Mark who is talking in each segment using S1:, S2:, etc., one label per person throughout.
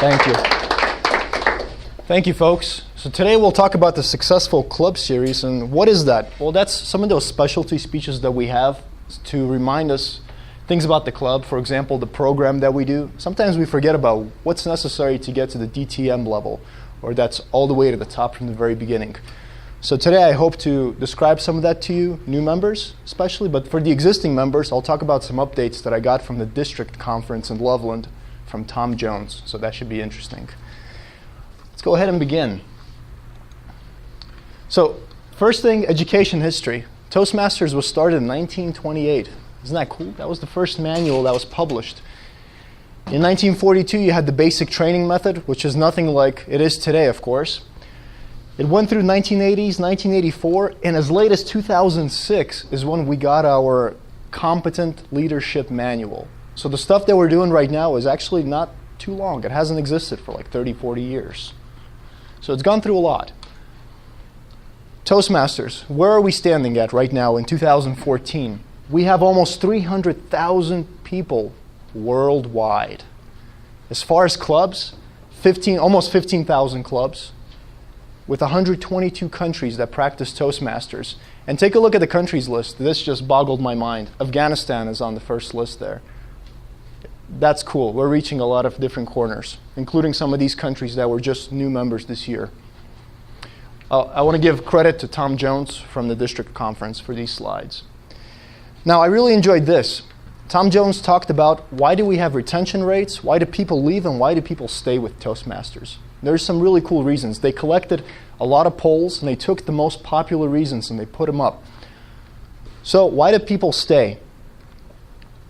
S1: Thank you. Thank you, folks. So today we'll talk about the Successful Club series. And what is that? Well, that's some of those specialty speeches that we have to remind us things about the club. For example, the program that we do. Sometimes we forget about what's necessary to get to the DTM level, or that's all the way to the top from the very beginning. So today I hope to describe some of that to you, new members especially, but for the existing members, I'll talk about some updates that I got from the district conference in Loveland from Tom Jones, so that should be interesting. Let's go ahead and begin. So first thing, education history. Toastmasters was started in 1928. Isn't that cool? That was the first manual that was published. In 1942, you had the basic training method, which is nothing like it is today, of course. It went through 1980s, 1984, and as late as 2006 is when we got our competent leadership manual. So the stuff that we're doing right now is actually not too long. It hasn't existed for like 30, 40 years. So it's gone through a lot. Toastmasters, where are we standing at right now in 2014? We have almost 300,000 people worldwide. As far as clubs, almost 15,000 clubs, with 122 countries that practice Toastmasters. And take a look at the countries list. This just boggled my mind. Afghanistan is on the first list there. That's cool. We're reaching a lot of different corners, including some of these countries that were just new members this year. I want to give credit to Tom Jones from the district conference for these slides. Now, I really enjoyed this. Tom Jones talked about why do we have retention rates, why do people leave, and why do people stay with Toastmasters. There's some really cool reasons. They collected a lot of polls, and they took the most popular reasons, and they put them up. So why do people stay?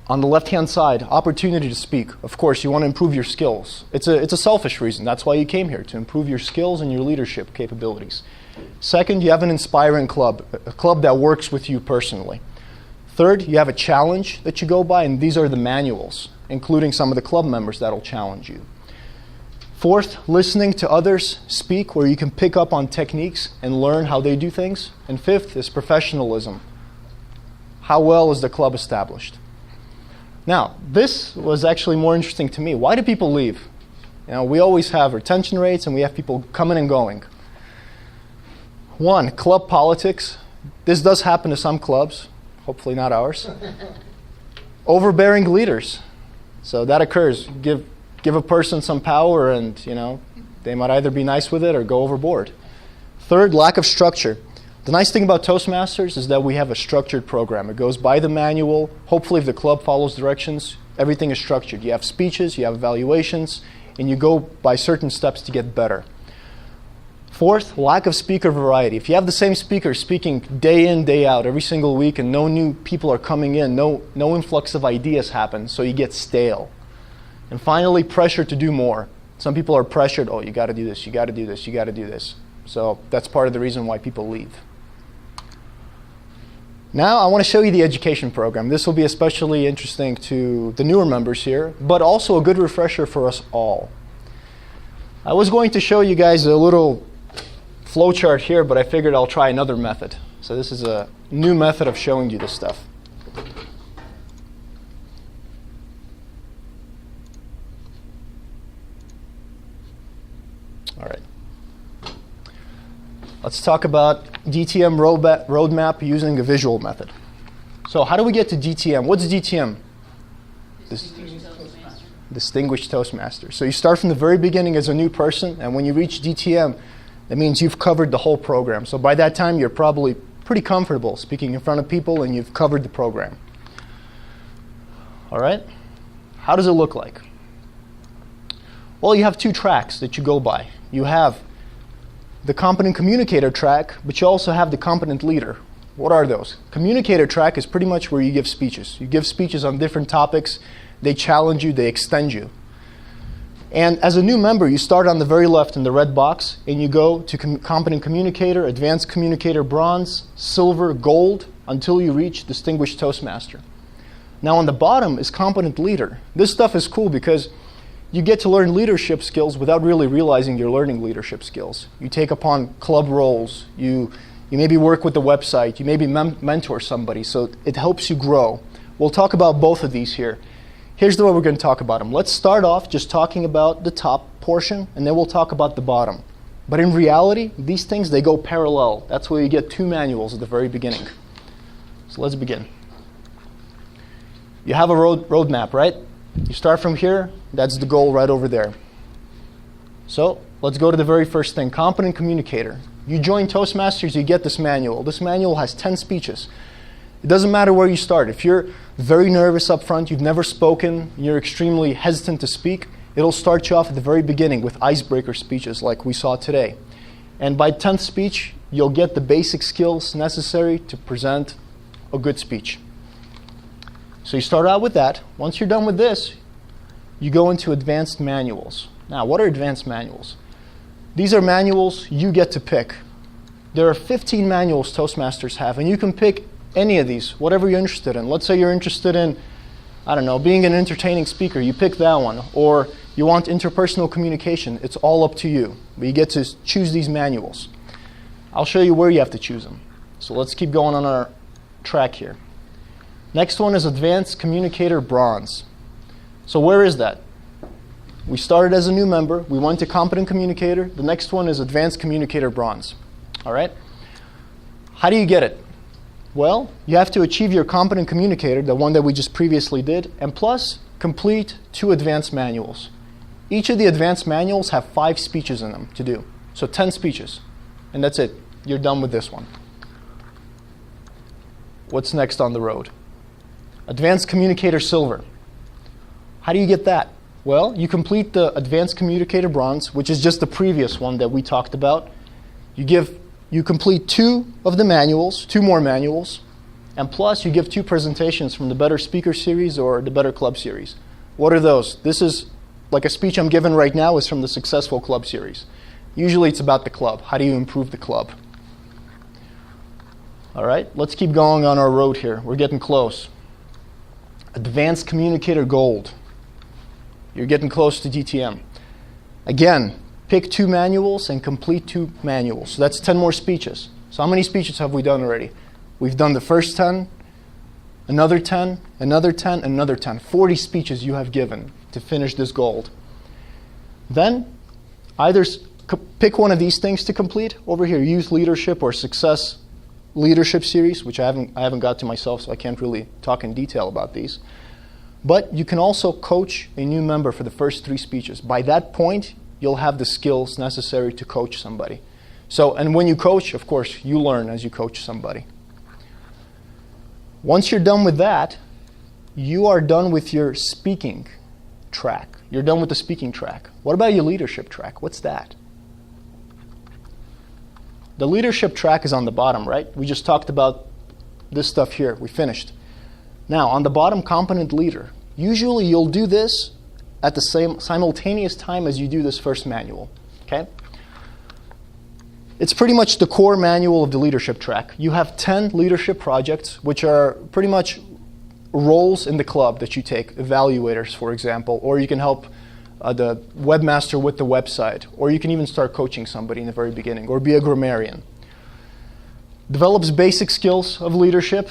S1: On the left-hand side, opportunity to speak. Of course, you want to improve your skills. It's a selfish reason. That's why you came here, to improve your skills and your leadership capabilities. Second, you have an inspiring club, a club that works with you personally. Third, you have a challenge that you go by, and these are the manuals, including some of the club members that'll challenge you. Fourth, listening to others speak, where you can pick up on techniques and learn how they do things. And fifth is professionalism. How well is the club established? Now, this was actually more interesting to me. Why do people leave? You know, we always have retention rates and we have people coming and going. One, club politics. This does happen to some clubs, hopefully not ours. Overbearing leaders. So that occurs. Give a person some power and, they might either be nice with it or go overboard. Third, lack of structure. The nice thing about Toastmasters is that we have a structured program. It goes by the manual. Hopefully, if the club follows directions, everything is structured. You have speeches, you have evaluations, and you go by certain steps to get better. Fourth, lack of speaker variety. If you have the same speaker speaking day in, day out, every single week, and no new people are coming in, no influx of ideas happen, so you get stale. And finally, pressure to do more. Some people are pressured, you got to do this, you got to do this, you got to do this. So that's part of the reason why people leave. Now I want to show you the education program. This will be especially interesting to the newer members here, but also a good refresher for us all. I was going to show you guys a little flowchart here, but I figured I'll try another method. So this is a new method of showing you this stuff. All right. Let's talk about DTM roadmap using a visual method. So how do we get to DTM? What's DTM? Distinguished Toastmaster. So you start from the very beginning as a new person, and when you reach DTM, that means you've covered the whole program. So by that time, you're probably pretty comfortable speaking in front of people, and you've covered the program. All right? How does it look like? Well, you have two tracks that you go by. You have the competent communicator track, but you also have the competent leader. What are those? Communicator track is pretty much where you give speeches. You give speeches on different topics. They challenge you, they extend you. And as a new member, you start on the very left in the red box, and you go to competent communicator, advanced communicator, bronze, silver, gold, until you reach distinguished Toastmaster. Now on the bottom is competent leader. This stuff is cool because you get to learn leadership skills without really realizing you're learning leadership skills. You take upon club roles, you maybe work with the website, you maybe mentor somebody, so it helps you grow. We'll talk about both of these here. here's the way we're going to talk about them. Let's start off just talking about the top portion, and then we'll talk about the bottom. But in reality, these things, they go parallel. That's where you get two manuals at the very beginning. So let's begin. You have a roadmap, right? You start from here. That's the goal right over there. So let's go to the very first thing, competent communicator. You join Toastmasters, you get this manual. This manual has 10 speeches. It doesn't matter where you start. If you're very nervous up front, you've never spoken, you're extremely hesitant to speak, it'll start you off at the very beginning with icebreaker speeches like we saw today. And by 10th speech, you'll get the basic skills necessary to present a good speech. So you start out with that. Once you're done with this, you go into advanced manuals. Now, what are advanced manuals? These are manuals you get to pick. There are 15 manuals Toastmasters have, and you can pick any of these, whatever you're interested in. Let's say you're interested in, I don't know, being an entertaining speaker. You pick that one. Or you want interpersonal communication. It's all up to you. But you get to choose these manuals. I'll show you where you have to choose them. So let's keep going on our track here. Next one is Advanced Communicator Bronze. So where is that? We started as a new member. We went to Competent Communicator. The next one is Advanced Communicator Bronze. All right? How do you get it? Well, you have to achieve your Competent Communicator, the one that we just previously did, and plus complete 2 advanced manuals. Each of the advanced manuals have 5 speeches in them to do. So 10 speeches. And that's it. You're done with this one. What's next on the road? Advanced Communicator Silver. How do you get that? Well, you complete the Advanced Communicator Bronze, which is just the previous one that we talked about. You complete 2 of the manuals, 2 more manuals, and plus you give 2 presentations from the Better Speaker Series or the Better Club Series. What are those? This is, like a speech I'm giving right now is from the Successful Club Series. Usually it's about the club. How do you improve the club? All right, let's keep going on our road here. We're getting close. Advanced Communicator Gold. You're getting close to DTM. Again, pick 2 manuals and complete 2 manuals. So that's 10 more speeches. So how many speeches have we done already? We've done the first 10, another 10, another 10, another 10. 40 speeches you have given to finish this gold. Then either pick one of these things to complete. Over here, Youth Leadership or Success Leadership Series, which I haven't got to myself, so I can't really talk in detail about these. But you can also coach a new member for the first 3 speeches. By that point, you'll have the skills necessary to coach somebody. So, and when you coach, of course, you learn as you coach somebody. Once you're done with that, you are done with your speaking track. You're done with the speaking track. What about your leadership track? What's that? The leadership track is on the bottom, right? We just talked about this stuff here. We finished. Now, on the bottom, competent leader. Usually you'll do this at the same simultaneous time as you do this first manual. Okay? It's pretty much the core manual of the leadership track. You have 10 leadership projects, which are pretty much roles in the club that you take, evaluators, for example, or you can help the webmaster with the website, or you can even start coaching somebody in the very beginning, or be a grammarian. Develops basic skills of leadership,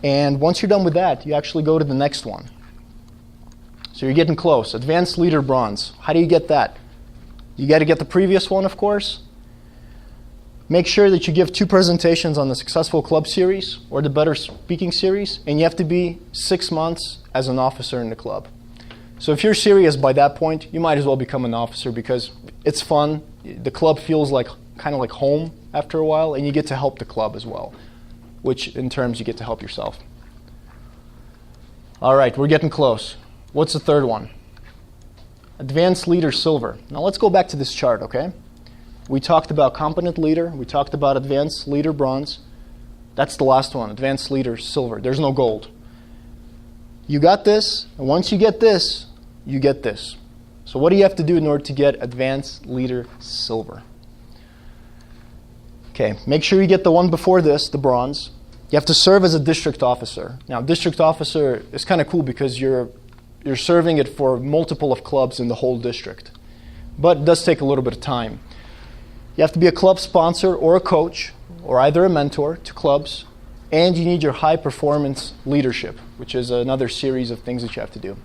S1: and once you're done with that, you actually go to the next one. So you're getting close. Advanced Leader Bronze. How do you get that? You got to get the previous one, of course. Make sure that you give 2 presentations on the Successful Club Series or the Better Speaking Series, and you have to be 6 months as an officer in the club. So if you're serious by that point, you might as well become an officer because it's fun. The club feels like kind of like home after a while, and you get to help the club as well, which in terms you get to help yourself. All right, we're getting close. What's the third one? Advanced Leader Silver. Now let's go back to this chart, okay? We talked about Competent Leader. We talked about Advanced Leader Bronze. That's the last one, Advanced Leader Silver. There's no gold. You got this, and once you get this, you get this. So what do you have to do in order to get Advanced Leader Silver? Okay, make sure you get the one before this, the bronze. You have to serve as a district officer. Now, district officer is kind of cool because you're serving it for multiple of clubs in the whole district. But it does take a little bit of time. You have to be a club sponsor or a coach or either a mentor to clubs, and you need your high performance leadership, which is another series of things that you have to do.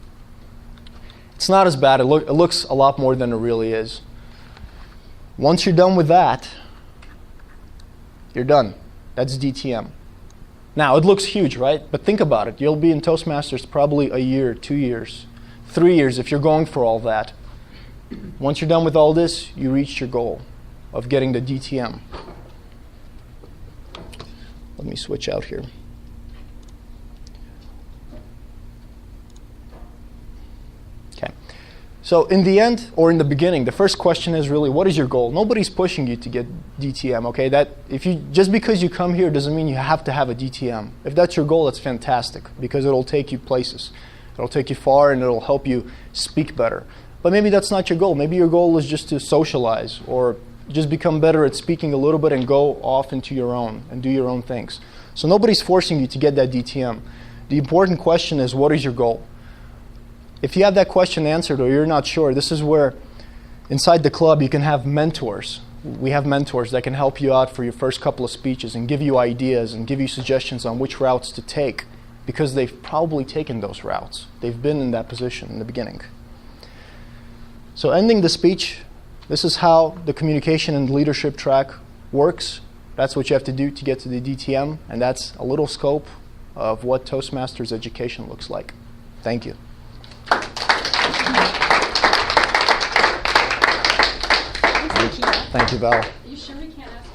S1: It's not as bad. It looks a lot more than it really is. Once you're done with that, you're done. That's DTM. Now, it looks huge, right? But think about it. You'll be in Toastmasters probably a year, 2 years, 3 years if you're going for all that. Once you're done with all this, you reach your goal of getting the DTM. Let me switch out here. Okay. So in the end, or in the beginning, the first question is really, what is your goal? Nobody's pushing you to get DTM, okay? Just because you come here doesn't mean you have to have a DTM. If that's your goal, that's fantastic, because it'll take you places. It'll take you far, and it'll help you speak better. But maybe that's not your goal. Maybe your goal is just to socialize, or just become better at speaking a little bit and go off into your own and do your own things. So nobody's forcing you to get that DTM. The important question is, what is your goal? If you have that question answered or you're not sure, this is where inside the club you can have mentors. We have mentors that can help you out for your first couple of speeches and give you ideas and give you suggestions on which routes to take, because they've probably taken those routes. They've been in that position in the beginning. So ending the speech, this is how the communication and leadership track works. That's what you have to do to get to the DTM, and that's a little scope of what Toastmasters education looks like. Thank you.
S2: Thanks, Nikita.
S1: Thank you, Val.
S2: You sure we can't ask